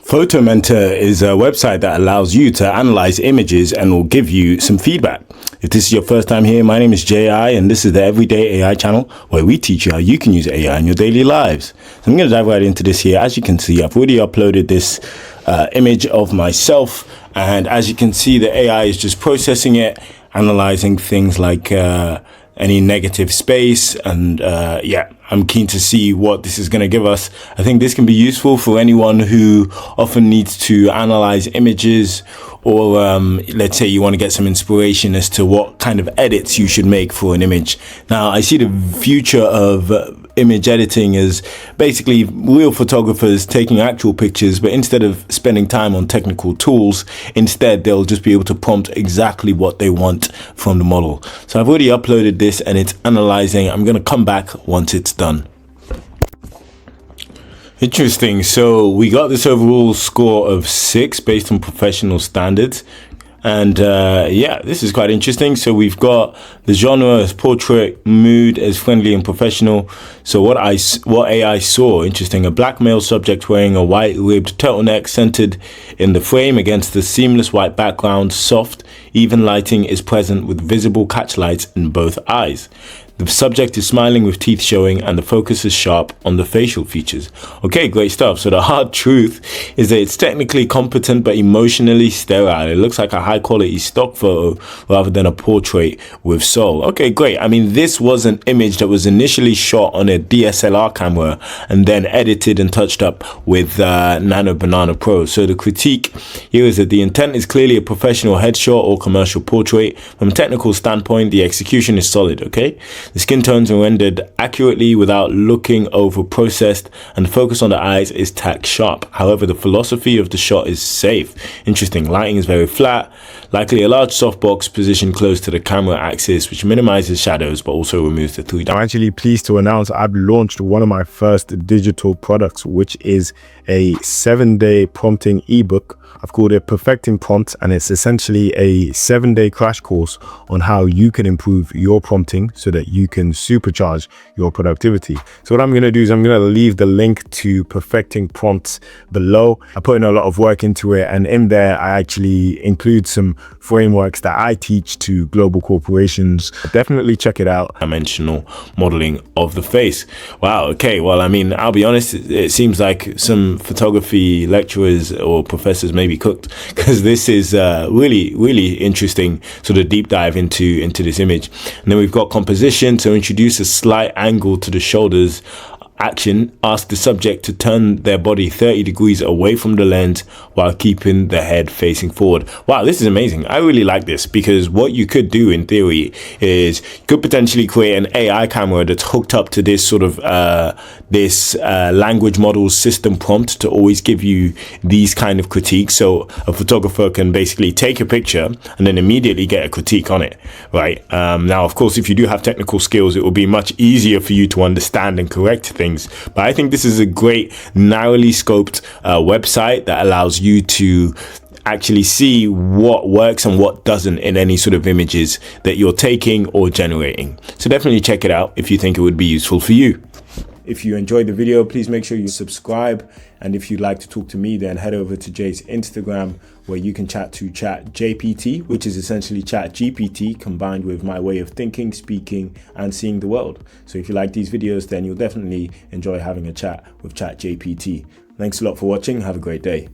PhotoMentor is a website that allows you to analyze images and will give you some feedback. If this is your first time here, my name is JI and this is the Everyday AI channel where we teach you how you can use AI in your daily lives. So I'm going to dive right into this here. As you can see, I've already uploaded this image of myself, and as you can see, the AI is just processing it, analyzing things like any negative space, and yeah, I'm keen to see what this is going to give us. I think this can be useful for anyone who often needs to analyze images, or let's say you want to get some inspiration as to what kind of edits you should make for an image. Now, I see the future of image editing as basically real photographers taking actual pictures, but instead of spending time on technical tools, instead they'll just be able to prompt exactly what they want from the model. So I've already uploaded this and it's analyzing. I'm going to come back once it's done. Interesting. So we got this overall score of 6 based on professional standards. And yeah, this is quite interesting. So we've got the genre as portrait, mood as friendly and professional. So what AI saw, interesting, a black male subject wearing a white ribbed turtleneck centered in the frame against the seamless white background. Soft, even lighting is present with visible catch lights in both eyes. The subject is smiling with teeth showing and the focus is sharp on the facial features. Okay, great stuff. So the hard truth is that it's technically competent but emotionally sterile. It looks like a high quality stock photo rather than a portrait with soul. Okay, great. I mean, this was an image that was initially shot on a DSLR camera and then edited and touched up with Nano Banana Pro. So the critique here is that the intent is clearly a professional headshot or commercial portrait. From a technical standpoint, the execution is solid, okay? The skin tones are rendered accurately without looking over processed, and the focus on the eyes is tack sharp. However, the philosophy of the shot is safe. Interesting. Lighting is very flat, likely a large softbox positioned close to the camera axis, which minimizes shadows but also removes the 3D. I'm actually pleased to announce I've launched one of my first digital products, which is a 7-day prompting ebook. I've called it Perfecting Prompts, and it's essentially a 7-day crash course on how you can improve your prompting so that you can supercharge your productivity. So what I'm going to do is I'm going to leave the link to Perfecting Prompts below. I put in a lot of work into it, and in there I actually include some frameworks that I teach to global corporations. Definitely check it out. Dimensional modeling of the face. Wow. Okay. Well, I mean, I'll be honest, it seems like some photography lecturers or professors maybe cooked, because this is really interesting sort of deep dive into this image. And then we've got composition. So introduce a slight angle to the shoulders. Action, ask the subject to turn their body 30 degrees away from the lens while keeping the head facing forward. Wow, this is amazing. I really like this, because what you could do in theory is you could potentially create an AI camera that's hooked up to this sort of language model system prompt to always give you these kind of critiques. So a photographer can basically take a picture and then immediately get a critique on it, right? Now, of course, if you do have technical skills, it will be much easier for you to understand and correct things. But I think this is a great narrowly scoped website that allows you to actually see what works and what doesn't in any sort of images that you're taking or generating. So definitely check it out if you think it would be useful for you. If you enjoyed the video, please make sure you subscribe. And if you'd like to talk to me, then head over to Jay's Instagram, where you can chat to ChatJPT, which is essentially ChatGPT combined with my way of thinking, speaking, and seeing the world. So if you like these videos, then you'll definitely enjoy having a chat with ChatJPT. Thanks a lot for watching. Have a great day.